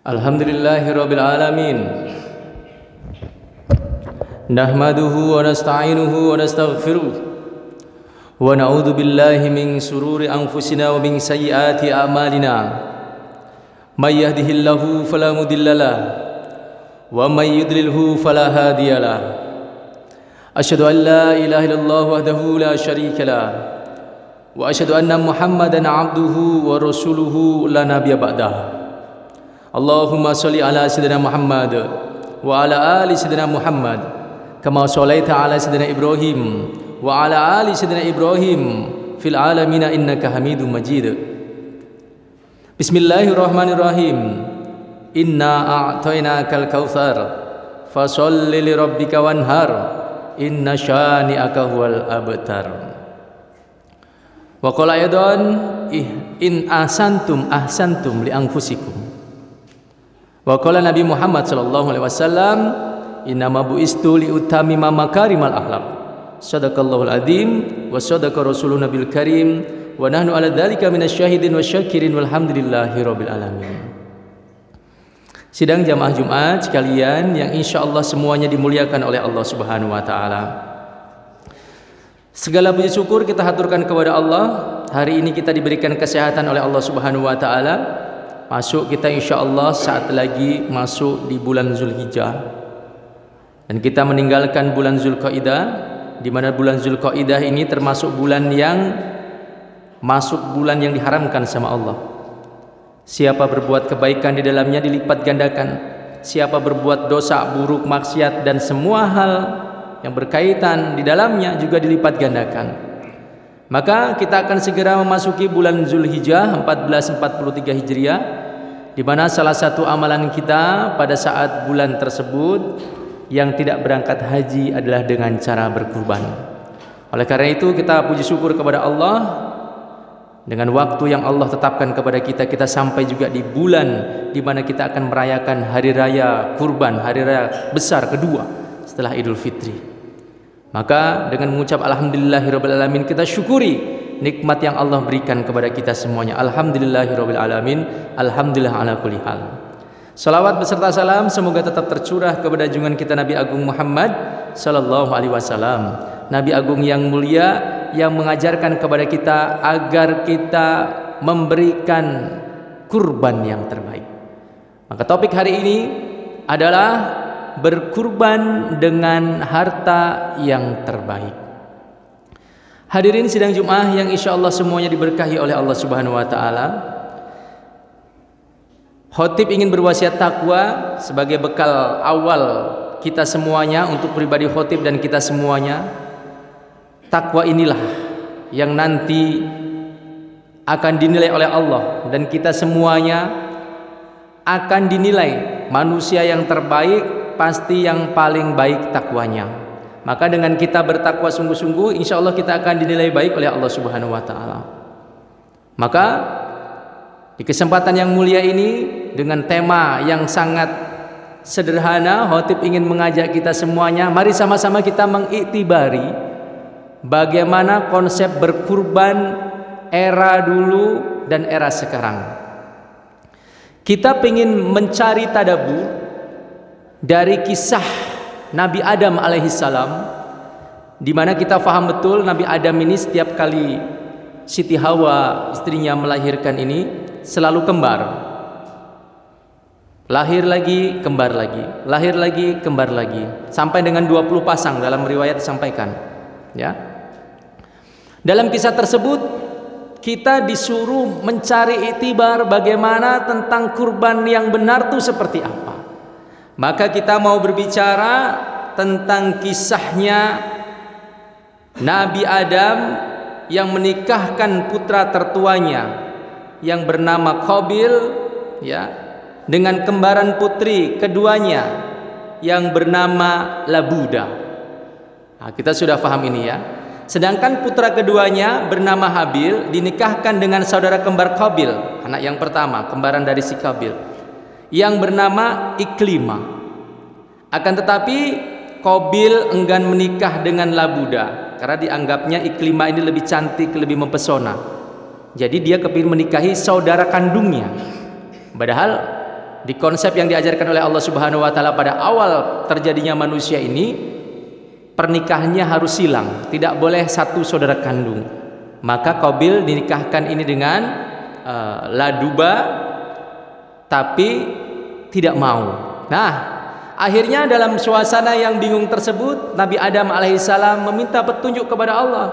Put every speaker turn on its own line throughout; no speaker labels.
Alhamdulillahirabbil alamin. Nahmaduhu wa nasta'inuhu wa nastaghfiruh. Wa na'udzu billahi min shururi anfusina wa min sayyiati a'malina. May yahdihillahu fala mudhillalah wa may yudlilhu fala hadiyalah. Asyhadu an la ilaha illallah wahdahu la syarikalah wa asyhadu anna Muhammadan 'abduhu wa rasuluhu la nabiyya ba'dah. Allahumma sholli ala sayyidina Muhammad wa ala ali sayyidina Muhammad kama shallaita ala sayyidina Ibrahim wa ala ali sayyidina Ibrahim fil alamin innaka Hamidum Majid. Bismillahirrahmanirrahim. Inna a'tainakal kautsar fasholli li rabbika wanhar inna syani'aka huwal abtar. Wa qala aidan in ahsantum ahsantum li anfusikum. Wa qala Nabi Muhammad sallallahu alaihi wasallam innama bu'istu li utamima makarimal akhlaq. Sadaqallahul adzim wa sadaqa rasulun nabil karim wa nahnu ala dzalika minasyahidin wasyakirin walhamdulillahi rabbil alamin. Sidang jamaah Jumat sekalian yang insyaallah semuanya dimuliakan oleh Allah Subhanahu wa taala. Segala puji syukur kita haturkan kepada Allah. Hari ini kita diberikan kesehatan oleh Allah Subhanahu wa taala. Masuk kita insyaallah saat lagi masuk di bulan Zulhijjah. Dan kita meninggalkan bulan Zulqaidah, di mana bulan Zulqaidah ini termasuk bulan yang masuk bulan yang diharamkan sama Allah. Siapa berbuat kebaikan di dalamnya dilipat gandakan. Siapa berbuat dosa, buruk, maksiat dan semua hal yang berkaitan di dalamnya juga dilipat gandakan. Maka kita akan segera memasuki bulan Zulhijjah 1443 Hijriah, di mana salah satu amalan kita pada saat bulan tersebut yang tidak berangkat haji adalah dengan cara berkurban. Oleh karena itu kita puji syukur kepada Allah dengan waktu yang Allah tetapkan kepada kita, kita sampai juga di bulan di mana kita akan merayakan hari raya kurban, hari raya besar kedua setelah Idul Fitri. Maka dengan mengucap alhamdulillahirabbil alamin kita syukuri nikmat yang Allah berikan kepada kita semuanya. Alhamdulillahirabbil alamin, alhamdulillah ala kulli hal. Salawat beserta salam semoga tetap tercurah kepada junjungan kita Nabi Agung Muhammad sallallahu alaihi wasallam. Nabi Agung yang mulia yang mengajarkan kepada kita agar kita memberikan kurban yang terbaik. Maka topik hari ini adalah berkurban dengan harta yang terbaik. Hadirin sidang Jumat yang insyaallah semuanya diberkahi oleh Allah Subhanahu wa taala. Khotib ingin berwasiat takwa sebagai bekal awal kita semuanya untuk pribadi khotib dan kita semuanya. Takwa inilah yang nanti akan dinilai oleh Allah dan kita semuanya akan dinilai manusia yang terbaik pasti yang paling baik takwanya. Maka dengan kita bertakwa sungguh-sungguh insyaallah kita akan dinilai baik oleh Allah Subhanahu wa taala. Maka di kesempatan yang mulia ini dengan tema yang sangat sederhana, khotib ingin mengajak kita semuanya, mari sama-sama kita mengiktibari bagaimana konsep berkurban era dulu dan era sekarang. Kita ingin mencari tadabbur dari kisah Nabi Adam alaihissalam, di mana kita faham betul Nabi Adam ini setiap kali Siti Hawa istrinya melahirkan ini selalu kembar. Lahir lagi, kembar lagi, lahir lagi, kembar lagi, sampai dengan 20 pasang dalam riwayat disampaikan. Ya. Dalam kisah tersebut kita disuruh mencari iktibar bagaimana tentang kurban yang benar itu seperti apa. Maka kita mau berbicara tentang kisahnya Nabi Adam yang menikahkan putra tertuanya yang bernama Qabil, ya, dengan kembaran putri keduanya yang bernama Labuda. Nah, kita sudah paham ini ya. Sedangkan putra keduanya bernama Habil dinikahkan dengan saudara kembar Qabil, anak yang pertama, kembaran dari si Qabil, yang bernama Iklimah. Akan tetapi Qabil enggan menikah dengan Labuda karena dianggapnya Iklimah ini lebih cantik, lebih mempesona. Jadi dia kepingin menikahi saudara kandungnya. Padahal di konsep yang diajarkan oleh Allah Subhanahu wa taala pada awal terjadinya manusia ini, pernikahannya harus silang, tidak boleh satu saudara kandung. Maka Qabil dinikahkan ini dengan Laduba, tapi tidak mau. Nah, akhirnya dalam suasana yang bingung tersebut, Nabi Adam alaihissalam meminta petunjuk kepada Allah.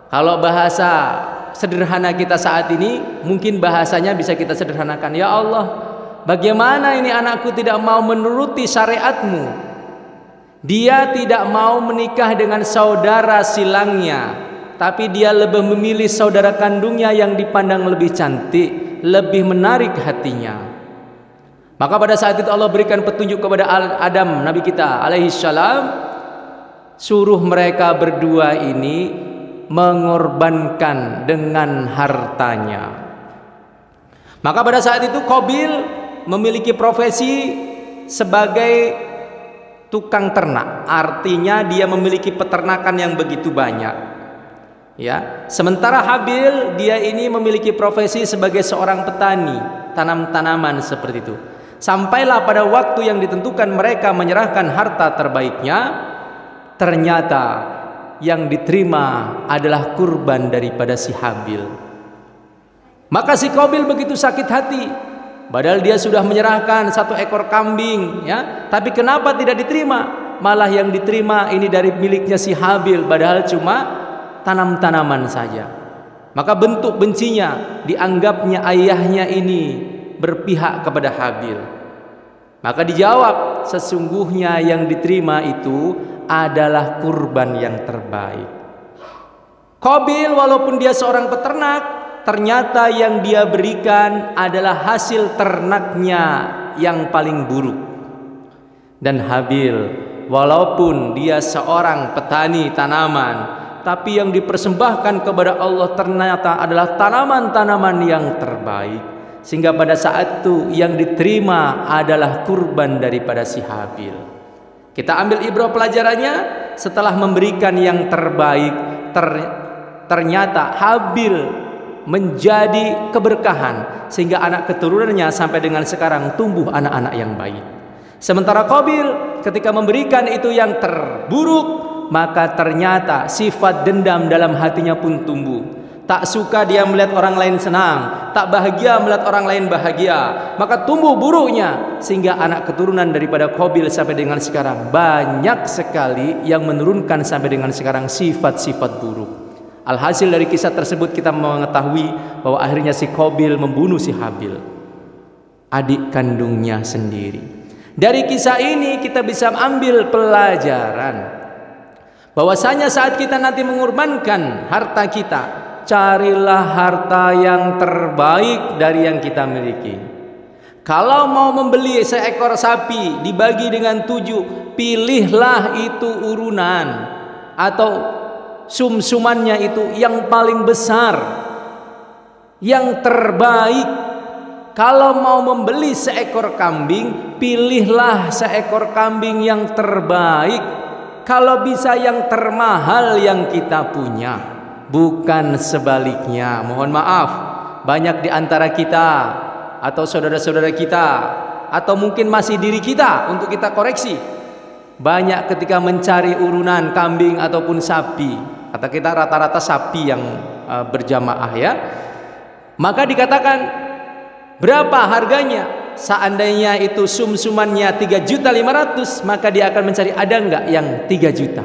Kalau bahasa sederhana kita saat ini, mungkin bahasanya bisa kita sederhanakan. Ya Allah, bagaimana ini anakku tidak mau menuruti syariatmu? Dia tidak mau menikah dengan saudara silangnya, tapi dia lebih memilih saudara kandungnya yang dipandang lebih cantik, lebih menarik hatinya. Maka pada saat itu Allah berikan petunjuk kepada Adam, Nabi kita alaihissalam, suruh mereka berdua ini mengorbankan dengan hartanya. Maka pada saat itu Qabil memiliki profesi sebagai tukang ternak, artinya dia memiliki peternakan yang begitu banyak. Ya, sementara Habil dia ini memiliki profesi sebagai seorang petani, tanam-tanaman seperti itu. Sampailah pada waktu yang ditentukan mereka menyerahkan harta terbaiknya, ternyata yang diterima adalah kurban daripada si Habil. Maka si Qabil begitu sakit hati, padahal dia sudah menyerahkan 1 ekor kambing, ya, tapi kenapa tidak diterima? Malah yang diterima ini dari miliknya si Habil, padahal cuma tanam-tanaman saja. Maka bentuk bencinya, dianggapnya ayahnya ini berpihak kepada Habil. Maka dijawab, sesungguhnya yang diterima itu adalah kurban yang terbaik. Qabil walaupun dia seorang peternak, ternyata yang dia berikan adalah hasil ternaknya yang paling buruk. Dan Habil walaupun dia seorang petani tanaman, tapi yang dipersembahkan kepada Allah ternyata adalah tanaman-tanaman yang terbaik, sehingga pada saat itu yang diterima adalah kurban daripada si Habil. Kita ambil ibrah pelajarannya, setelah memberikan yang terbaik, ternyata Habil menjadi keberkahan, sehingga anak keturunannya sampai dengan sekarang tumbuh anak-anak yang baik. Sementara Qabil ketika memberikan itu yang terburuk, maka ternyata sifat dendam dalam hatinya pun tumbuh. Tak suka dia melihat orang lain senang, tak bahagia melihat orang lain bahagia, maka tumbuh buruknya, sehingga anak keturunan daripada Qabil sampai dengan sekarang banyak sekali yang menurunkan sampai dengan sekarang sifat-sifat buruk. Alhasil dari kisah tersebut kita mengetahui bahwa akhirnya si Qabil membunuh si Habil, adik kandungnya sendiri. Dari kisah ini kita bisa ambil pelajaran bahwasanya saat kita nanti mengorbankan harta kita, carilah harta yang terbaik dari yang kita miliki. Kalau mau membeli seekor sapi dibagi dengan 7, pilihlah itu urunan atau sum-sumannya itu yang paling besar, yang terbaik. Kalau mau membeli seekor kambing, pilihlah seekor kambing yang terbaik. Kalau bisa yang termahal yang kita punya, bukan sebaliknya. Mohon maaf, banyak di antara kita atau saudara-saudara kita atau mungkin masih diri kita, untuk kita koreksi, banyak ketika mencari urunan kambing ataupun sapi, kata kita rata-rata sapi yang berjamaah, ya, maka dikatakan berapa harganya. Seandainya itu sum-sumannya 3.500.000, maka dia akan mencari ada enggak yang 3 juta.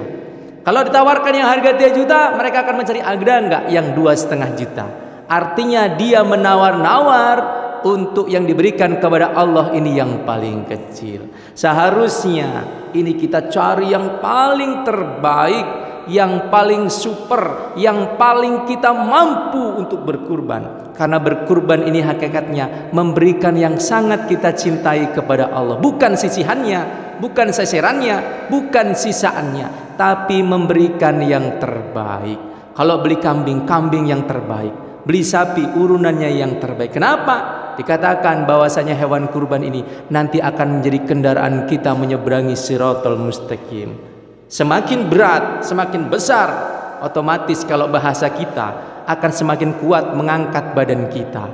Kalau ditawarkan yang harga 3 juta, mereka akan mencari ada enggak yang 2,5 juta. Artinya dia menawar-nawar untuk yang diberikan kepada Allah ini yang paling kecil. Seharusnya ini kita cari yang paling terbaik, yang paling super, yang paling kita mampu untuk berkurban. Karena berkurban ini hakikatnya memberikan yang sangat kita cintai kepada Allah, bukan sisihannya, bukan seserannya, bukan sisaannya, tapi memberikan yang terbaik. Kalau beli kambing, kambing yang terbaik. Beli sapi, urunannya yang terbaik. Kenapa? Dikatakan bahwasanya hewan kurban ini nanti akan menjadi kendaraan kita menyeberangi Shiratal Mustaqim. Semakin berat, semakin besar, otomatis kalau bahasa kita akan semakin kuat mengangkat badan kita.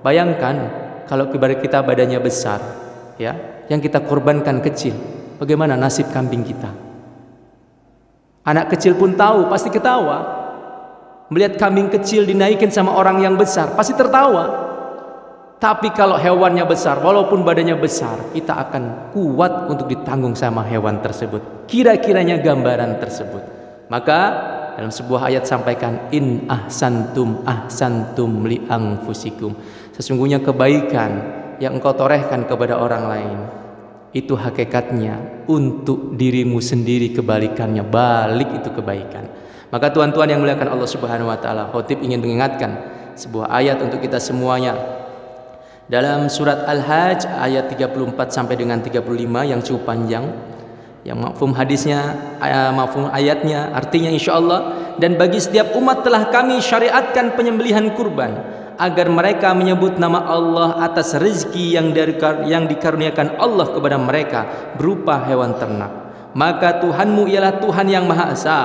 Bayangkan kalau kita badannya besar, ya, yang kita korbankan kecil. Bagaimana nasib kambing kita? Anak kecil pun tahu, pasti ketawa. Melihat kambing kecil dinaikin sama orang yang besar, pasti tertawa. Tapi kalau hewannya besar, walaupun badannya besar, kita akan kuat untuk ditanggung sama hewan tersebut. Kira-kiranya gambaran tersebut. Maka dalam sebuah ayat sampaikan, in ahsantum ahsantum li anfusikum. Sesungguhnya kebaikan yang engkau torehkan kepada orang lain, itu hakikatnya untuk dirimu sendiri, kebalikannya, balik itu kebaikan. Maka tuan-tuan yang muliakan Allah Subhanahu wa taala, khotib ingin mengingatkan sebuah ayat untuk kita semuanya. Dalam surat Al-Hajj ayat 34 sampai dengan 35 yang cukup panjang. Yang mafhum hadisnya, mafhum ayatnya artinya insyaallah, dan bagi setiap umat telah kami syariatkan penyembelihan kurban agar mereka menyebut nama Allah atas rezeki yang dikaruniakan Allah kepada mereka berupa hewan ternak. Maka Tuhanmu ialah Tuhan yang Maha Esa.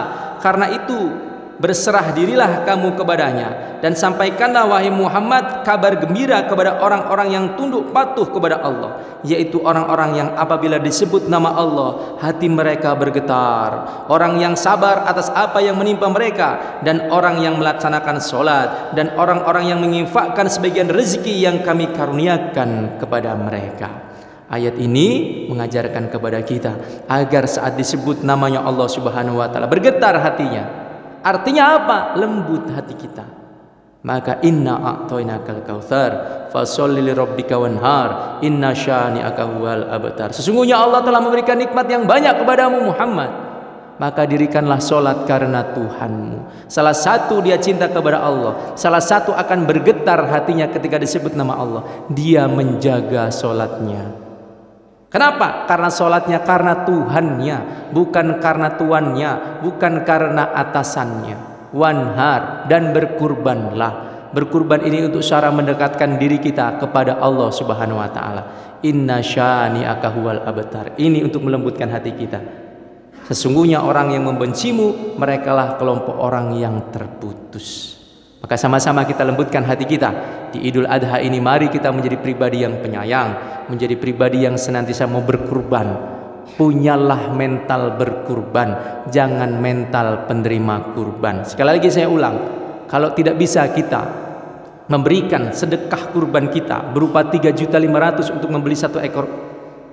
Karena itu berserah dirilah kamu kepadanya dan sampaikanlah wahai Muhammad kabar gembira kepada orang-orang yang tunduk patuh kepada Allah, yaitu orang-orang yang apabila disebut nama Allah hati mereka bergetar, orang yang sabar atas apa yang menimpa mereka, dan orang yang melaksanakan sholat, dan orang-orang yang menginfakkan sebagian rezeki yang kami karuniakan kepada mereka. Ayat ini mengajarkan kepada kita agar saat disebut namanya Allah Subhanahu wa taala bergetar hatinya. Artinya apa? Lembut hati kita. Maka inna a'tainakal kautsar fasholli lirabbika wanhar inna syani'aka huwal abtar. Sesungguhnya Allah telah memberikan nikmat yang banyak kepadamu Muhammad. Maka dirikanlah solat karena Tuhanmu. Salah satu dia cinta kepada Allah, salah satu akan bergetar hatinya ketika disebut nama Allah, dia menjaga solatnya. Kenapa? Karena sholatnya karena Tuhannya, bukan karena tuannya, bukan karena atasannya. Wanhar, dan berkurbanlah. Berkurban ini untuk cara mendekatkan diri kita kepada Allah Subhanahu wa taala. Inna syani'aka huwal abtar. Ini untuk melembutkan hati kita. Sesungguhnya orang yang membencimu, merekalah kelompok orang yang terputus. Maka sama-sama kita lembutkan hati kita. Di Idul Adha ini mari kita menjadi pribadi yang penyayang, menjadi pribadi yang senantiasa mau berkurban. Punyalah mental berkurban, jangan mental penerima kurban. Sekali lagi saya ulang, kalau tidak bisa kita memberikan sedekah kurban kita berupa 3.500.000 untuk membeli 1 ekor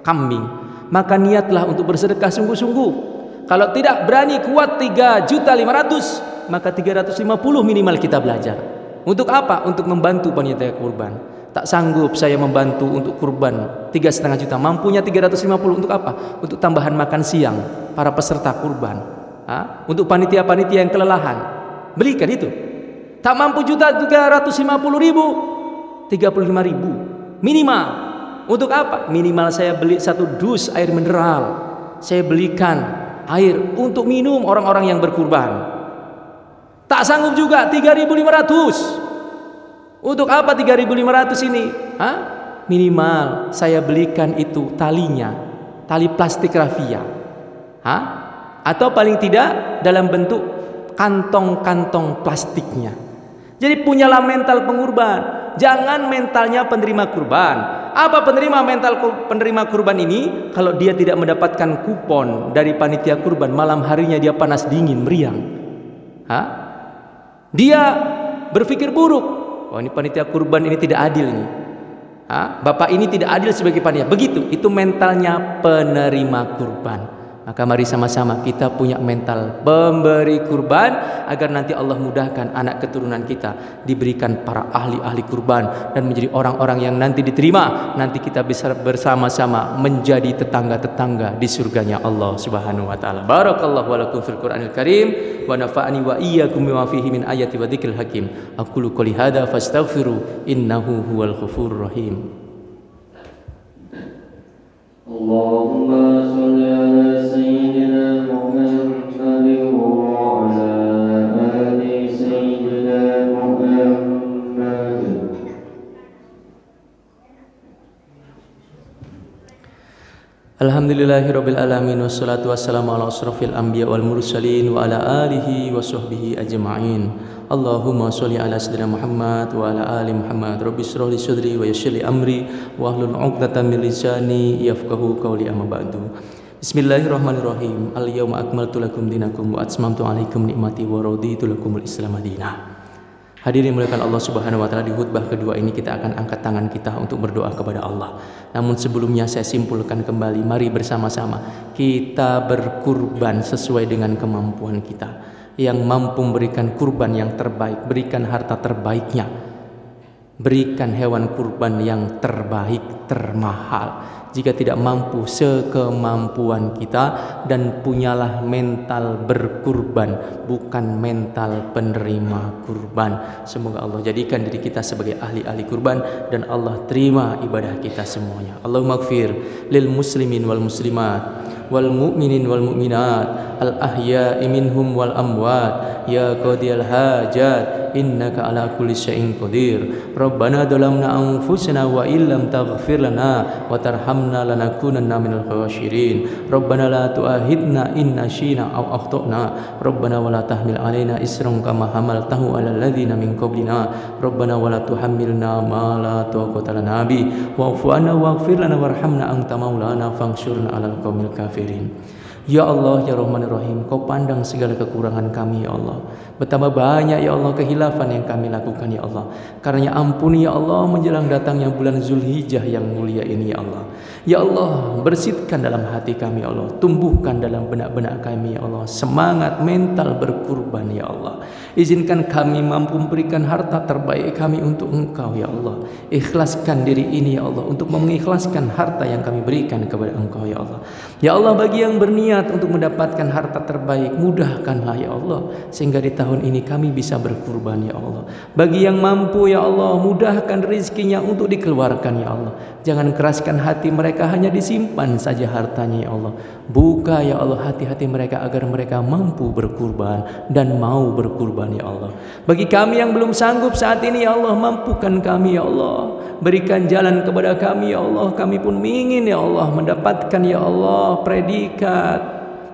kambing, maka niatlah untuk bersedekah sungguh-sungguh. Kalau tidak berani kuat 3.500.000, maka 350 minimal kita belajar. Untuk apa? Untuk membantu panitia kurban. Tak sanggup saya membantu untuk kurban 3,5 juta, mampunya 350. Untuk apa? Untuk tambahan makan siang para peserta kurban. Untuk panitia-panitia yang kelelahan, belikan itu. Tak mampu juta 350.000, 35.000 minimal. Untuk apa? Minimal saya beli 1 dus air mineral, saya belikan air untuk minum orang-orang yang berkurban. Tak sanggup juga 3.500. Untuk apa 3.500 ini? Minimal saya belikan itu talinya, tali plastik rafia. Atau paling tidak dalam bentuk kantong-kantong plastiknya. Jadi punyalah mental pengurban, jangan mentalnya penerima kurban. Apa penerima kurban ini? Kalau dia tidak mendapatkan kupon dari panitia kurban, malam harinya dia panas dingin meriang. Dia berpikir buruk. Oh, ini panitia kurban ini tidak adil ini. Bapak ini tidak adil sebagai panitia. Begitu, itu mentalnya penerima kurban. Maka mari sama-sama kita punya mental pemberi kurban, agar nanti Allah mudahkan anak keturunan kita diberikan para ahli-ahli kurban dan menjadi orang-orang yang nanti diterima. Nanti kita bisa bersama-sama menjadi tetangga-tetangga di surganya Allah Subhanahu wa taala. Barakallahu wa lakum fil Qur'anil Karim wa nafa'ani wa iyyakum bima fihi min ayati wa dzikril hakim. Aqulu qouli hadza fastaghfiru innahu huwal ghafurur rahim. Allahumma shalli ala sayyidina Muhammad wa ala ali sayyidina Muhammad. Alhamdulillah. Alhamdulillahirabbil alamin wassalatu wassalamu ala asrofil anbiya wal mursalin wa ala alihi wa sahbihi ajma'in. Allahumma sholli ala sayyidina Muhammad wa ala ali Muhammad. Rabbi shrah li sadri wa yassir li amri wa hlul 'uqdatam min lisani yafqahu qawli, amma ba'du. Bismillahirrahmanirrahim. Al yauma akmaltu lakum dinakum wa atmamtu 'alaikum ni'mati wa raditu lakumul Islam madinah. Hadirin muliakan Allah Subhanahu wa taala, di khutbah kedua ini kita akan angkat tangan kita untuk berdoa kepada Allah. Namun sebelumnya saya simpulkan kembali, mari bersama-sama kita berkurban sesuai dengan kemampuan kita. Yang mampu memberikan kurban yang terbaik, berikan harta terbaiknya. Berikan hewan kurban yang terbaik, termahal. Jika tidak mampu, sekemampuan kita, dan punyalah mental berkurban, bukan mental penerima kurban. Semoga Allah jadikan diri kita sebagai ahli-ahli kurban dan Allah terima ibadah kita semuanya. Allahumma ighfir lil muslimin wal muslimat wal mu'minin wal mu'minat al ahya'i minhum wal amwat ya qadiyal hajat innaka ala kulli syai'in qadir. Rabbana dhalamna anfusana wa illam taghfir lana wa tarhamna lanakunanna minal khashirin. Rabbana la tu'ahidna in nasyina aw akhtana. Rabbana wa la tahmil alaina isran kama hamaltahu alal ladzina min qablina. Rabbana wa la tuhammilna ma la taqata lana bi wa'fu 'anna waghfir lana warhamna anta maulana fansurna 'alal qaumil kafirin. Ya Allah, ya Rahman Rahim, Kau pandang segala kekurangan kami ya Allah. Betapa banyak ya Allah kehilafan yang kami lakukan ya Allah. Karenanya ampuni ya Allah menjelang datangnya bulan Zulhijjah yang mulia ini ya Allah. Ya Allah, bersihkan dalam hati kami ya Allah, tumbuhkan dalam benak-benak kami ya Allah semangat mental berkurban ya Allah. Izinkan kami mampu memberikan harta terbaik kami untuk Engkau ya Allah. Ikhlaskan diri ini ya Allah untuk mengikhlaskan harta yang kami berikan kepada Engkau ya Allah. Ya Allah, bagi yang berniat untuk mendapatkan harta terbaik, mudahkanlah ya Allah sehingga di tahun ini kami bisa berkurban ya Allah. Bagi yang mampu ya Allah, mudahkan rezekinya untuk dikeluarkan ya Allah. Jangan keraskan hati mereka hanya disimpan saja hartanya ya Allah. Buka ya Allah hati-hati mereka agar mereka mampu berkurban dan mau berkurban ya Allah. Bagi kami yang belum sanggup saat ini ya Allah, mampukan kami ya Allah. Berikan jalan kepada kami ya Allah. Kami pun ingin ya Allah mendapatkan ya Allah predikat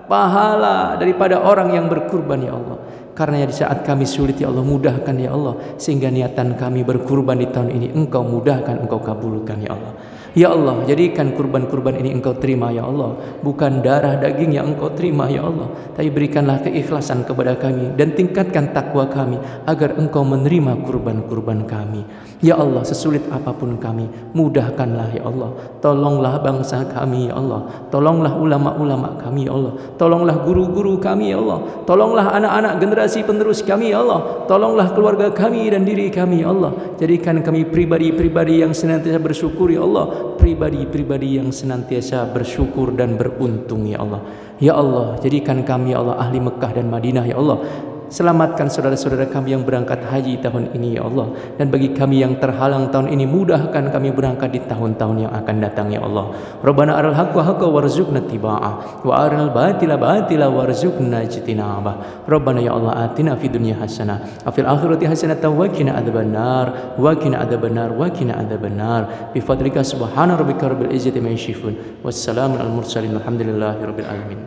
pahala daripada orang yang berkurban ya Allah. Karena di saat kami sulit ya Allah, mudahkan ya Allah sehingga niatan kami berkurban di tahun ini Engkau mudahkan, Engkau kabulkan ya Allah. Ya Allah, jadikan kurban-kurban ini Engkau terima ya Allah. Bukan darah daging yang Engkau terima ya Allah, tapi berikanlah keikhlasan kepada kami dan tingkatkan takwa kami agar Engkau menerima kurban-kurban kami. Ya Allah, sesulit apapun kami, mudahkanlah ya Allah. Tolonglah bangsa kami ya Allah. Tolonglah ulama-ulama kami ya Allah. Tolonglah guru-guru kami ya Allah. Tolonglah anak-anak generasi penerus kami ya Allah. Tolonglah keluarga kami dan diri kami ya Allah. Jadikan kami pribadi-pribadi yang senantiasa bersyukur ya Allah. Pribadi-pribadi yang senantiasa bersyukur dan beruntung ya Allah. Ya Allah, jadikan kami ya Allah ahli Mekah dan Madinah ya Allah. Selamatkan saudara-saudara kami yang berangkat haji tahun ini ya Allah. Dan bagi kami yang terhalang tahun ini, mudahkan kami berangkat di tahun-tahun yang akan datang ya Allah. Rabbana aral haqqa haqqa warzuqna tiba'ah wa aral batila batila warzuqna ijtinabah. Rabbana ya Allah atina fid dunya hasanah wa fil akhirati hasanah wa qina adzabannar wa qina adzabannar wa qina adzabannar bi fadlika subhana rabbika rabbil izzati amma yasifun wassalamun al mursalin walhamdulillahi rabbil alamin.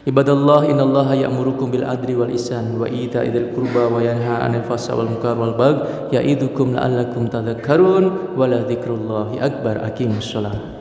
Ibadallah, innallaha ya'murukum bil adli wal ihsan wa ita'i dzil qurba wa yanha 'anil fahsya'i wal munkari wal baghi ya'idukum la'allakum tadhakkarun wa la dzikrullahi akbar. Aqimus shalah.